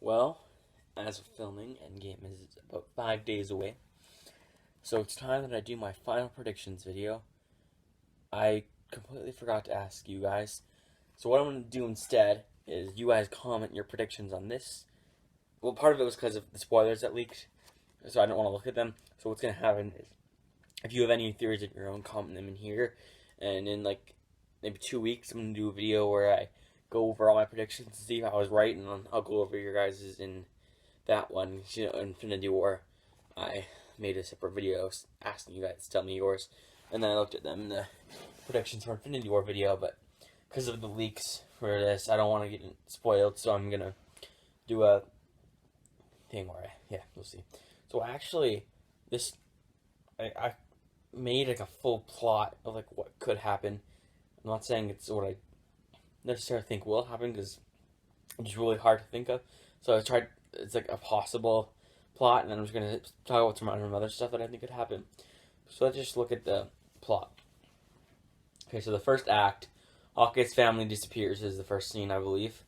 Well, as of filming, Endgame is about 5 days away. So it's time that I do my final predictions video. I completely forgot to ask you guys. So what I'm going to do instead is you guys comment your predictions on this. Well, part of it was because of the spoilers that leaked, so I don't want to look at them. So what's going to happen is, if you have any theories of your own, comment them in here. And in maybe 2 weeks, I'm going to do a video where I go over all my predictions and see if I was right, and I'll go over your guys's in that one, Infinity War. I made a separate video asking you guys to tell me yours, and then I looked at them in the predictions for Infinity War video, but because of the leaks for this, I don't want to get spoiled, so I'm gonna do a thing where you'll see. So actually, I made a full plot of what could happen. I'm not saying it's what I necessarily think will happen, because it's just really hard to think of. So I tried. It's a possible plot, and then I'm just gonna talk about some random other stuff that I think could happen. So let's just look at the plot. Okay, so the first act, Hawkeye's family disappears is the first scene, I believe,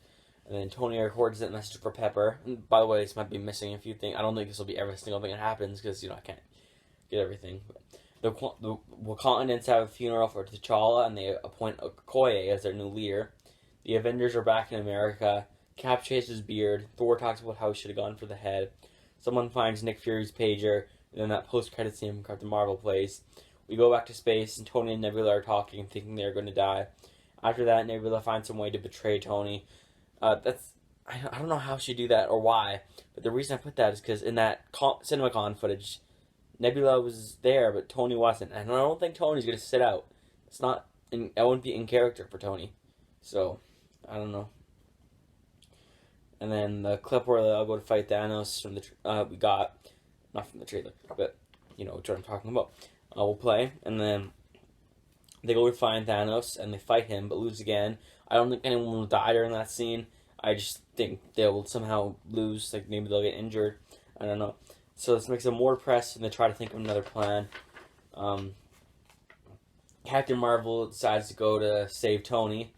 and then Tony records that message for Pepper. And by the way, this might be missing a few things. I don't think this will be every single thing that happens, because I can't get everything. But the Wakandans have a funeral for T'Challa, and they appoint Okoye as their new leader. The Avengers are back in America. Cap chases Beard. Thor talks about how he should have gone for the head. Someone finds Nick Fury's pager, and then that post-credit scene from Captain Marvel plays. We go back to space, and Tony and Nebula are talking, thinking they're going to die. After that, Nebula finds some way to betray Tony. I don't know how she do that or why, but the reason I put that is because in that CinemaCon footage, Nebula was there, but Tony wasn't, and I don't think Tony's going to sit out. That wouldn't be in character for Tony, so I don't know. And then the clip where they'll go to fight Thanos from we got, not from the trailer, but what I'm talking about. We'll play, and then they go to find Thanos, and they fight him, but lose again. I don't think anyone will die during that scene. I just think they will somehow lose, maybe they'll get injured. I don't know. So this makes them more depressed, and they try to think of another plan. Captain Marvel decides to go to save Tony.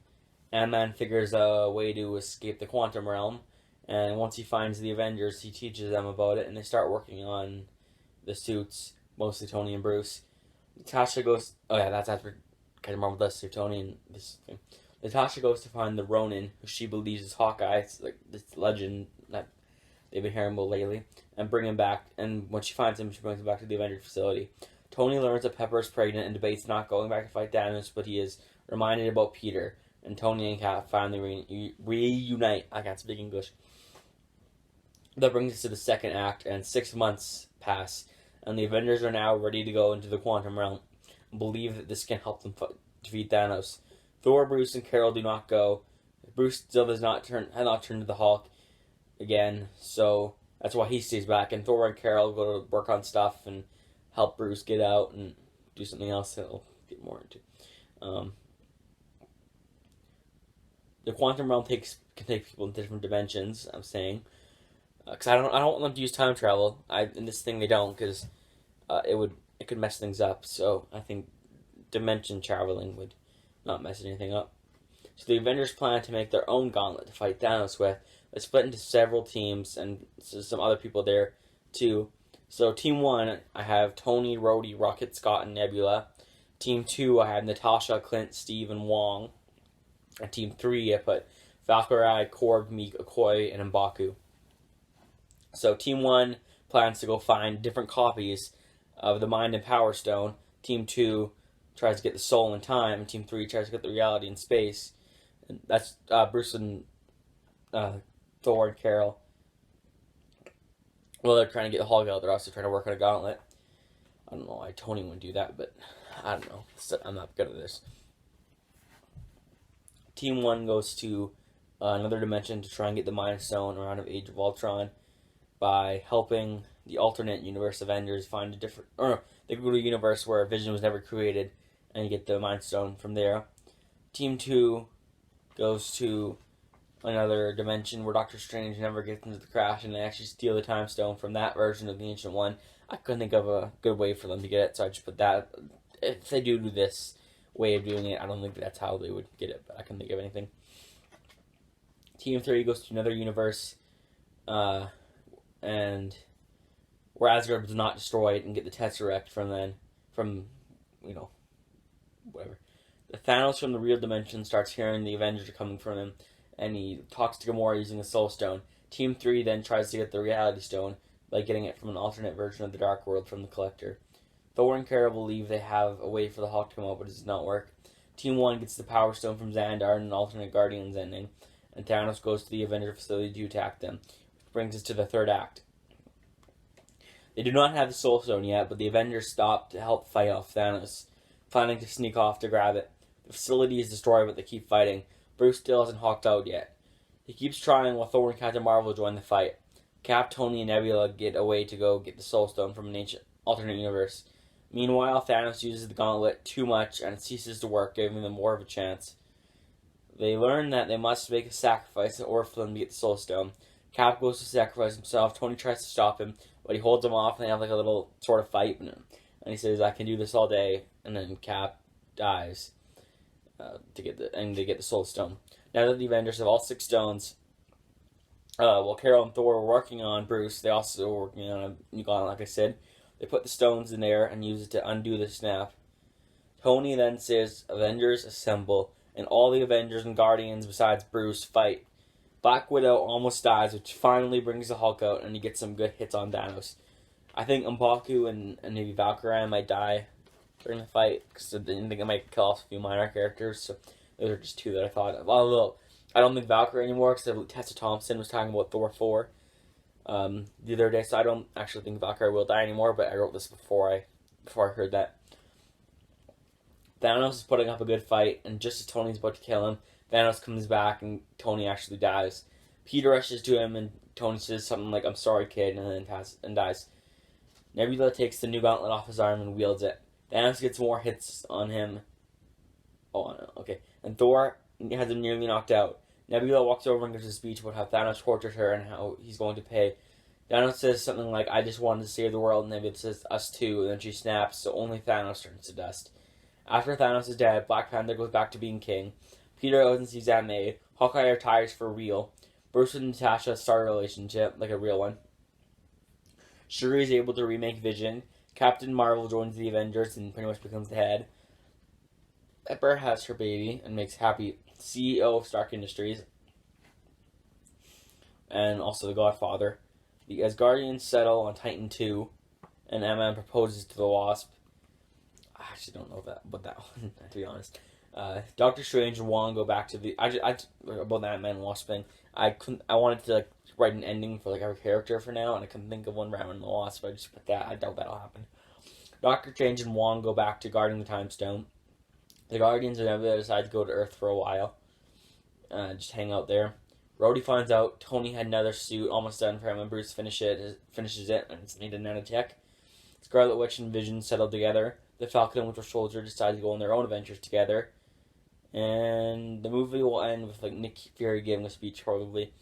Ant-Man figures a way to escape the quantum realm, and once he finds the Avengers, he teaches them about it, and they start working on the suits, mostly Tony and Bruce. Natasha goes... Oh yeah, that's after Captain Marvel does save Tony and this thing. Natasha goes to find the Ronin, who she believes is Hawkeye. It's this legend that they've been hearing about lately, and bring him back, and when she finds him, she brings him back to the Avengers facility. Tony learns that Pepper is pregnant and debates not going back to fight Thanos, but he is reminded about Peter. And Tony and Cap finally reunite. I can't speak English. That brings us to the second act, and 6 months pass, and the Avengers are now ready to go into the quantum realm and believe that this can help them defeat Thanos. Thor, Bruce, and Carol do not go. Bruce still has not turned to the Hulk again, so that's why he stays back. And Thor and Carol go to work on stuff and help Bruce get out and do something else that I'll get more into. The quantum realm can take people in different dimensions. I'm saying, because I don't want them to use time travel. In this thing they don't, because it could mess things up. So I think dimension traveling would not mess anything up. So the Avengers plan to make their own gauntlet to fight Thanos with. They split into several teams, and so some other people there too. So Team 1, I have Tony, Rhodey, Rocket, Scott, and Nebula. Team 2, I have Natasha, Clint, Steve, and Wong. And Team 3, I put Valkyrie, Korg, Meek, Okoye, and M'Baku. So Team 1 plans to go find different copies of the Mind and Power Stone. Team 2 tries to get the Soul in Time. And Team 3 tries to get the Reality in Space. And that's Bruce and Thor and Carol. Well, they're trying to get the Hulk out. They're also trying to work on a gauntlet. I don't know why Tony wouldn't do that, but I don't know. I'm not good at this. Team 1 goes to another dimension to try and get the Mind Stone around of Age of Ultron by helping the alternate universe Avengers find a different... Or no, they go to a universe where Vision was never created and get the Mind Stone from there. Team 2 goes to another dimension where Doctor Strange never gets into the crash, and they actually steal the Time Stone from that version of the Ancient One. I couldn't think of a good way for them to get it, so I just put that. If they do this way of doing it, I don't think that's how they would get it, but I couldn't think of anything. Team 3 goes to another universe and where Asgard was not destroyed, and get the Tesseract from whatever. The Thanos from the real dimension starts hearing the Avengers are coming from him, and he talks to Gamora using the Soul Stone. Team 3 then tries to get the Reality Stone by getting it from an alternate version of the Dark World from the Collector. Thor and Kara believe they have a way for the Hulk to come out, but it does not work. Team 1 gets the Power Stone from Xandar in an alternate Guardians ending, and Thanos goes to the Avenger facility to attack them, which brings us to the third act. They do not have the Soul Stone yet, but the Avengers stop to help fight off Thanos, planning to sneak off to grab it. The facility is destroyed, but they keep fighting. Bruce still hasn't Hulked out yet. He keeps trying while Thor and Captain Marvel join the fight. Cap, Tony, and Nebula get away to go get the Soul Stone from an ancient alternate universe. Meanwhile, Thanos uses the gauntlet too much and it ceases to work, giving them more of a chance. They learn that they must make a sacrifice in order for them to get the Soul Stone. Cap goes to sacrifice himself. Tony tries to stop him, but he holds him off and they have like a little sort of fight. And he says, "I can do this all day." And then Cap dies to get the Soul Stone. Now that the Avengers have all 6 stones, while Carol and Thor were working on Bruce, they also were working on a new gauntlet, like I said. They put the stones in there and use it to undo the snap. Tony then says, "Avengers assemble," and all the Avengers and Guardians besides Bruce fight. Black Widow almost dies, which finally brings the Hulk out, and he gets some good hits on Thanos. I think M'Baku and maybe Valkyrie might die during the fight, because I think it might kill off a few minor characters, so those are just 2 that I thought of. Although, I don't think Valkyrie anymore, because Tessa Thompson was talking about Thor 4 the other day, so I don't actually think Valkyrie will die anymore, but I wrote this before I heard that. Thanos is putting up a good fight, and just as Tony's about to kill him, Thanos comes back and Tony actually dies. Peter rushes to him and Tony says something like, "I'm sorry, kid," and then dies. Nebula takes the new gauntlet off his arm and wields it. Thanos gets more hits on him. Oh, no, okay. And Thor has him nearly knocked out. Nebula walks over and gives a speech about how Thanos tortured her and how he's going to pay. Thanos says something like, "I just wanted to save the world," and Nebula says, "Us too," and then she snaps, so only Thanos turns to dust. After Thanos is dead, Black Panther goes back to being king. Peter goes and sees Aunt May. Hawkeye retires for real. Bruce and Natasha start a relationship, like a real one. Shuri is able to remake Vision. Captain Marvel joins the Avengers and pretty much becomes the head. Pepper has her baby and makes Happy CEO of Stark Industries. And also the Godfather. The Asgardians settle on Titan 2. And Ant-Man proposes to the Wasp. I actually don't know about that one, to be honest. Doctor Strange and Wong go back to the... about the Ant-Man and Wasp thing. I wanted to write an ending for every character for now, and I couldn't think of one for Ant-Man and the Wasp, so I just put that. I doubt that'll happen. Doctor Strange and Wong go back to guarding the Time Stone. The Guardians of Nebula decide to go to Earth for a while. Just hang out there. Rhodey finds out Tony had another suit almost done for him, and Bruce finishes it, and it's needed nanotech. Scarlet Witch and Vision settle together. The Falcon and Winter Soldier decide to go on their own adventures together. And the movie will end with Nick Fury giving a speech, probably.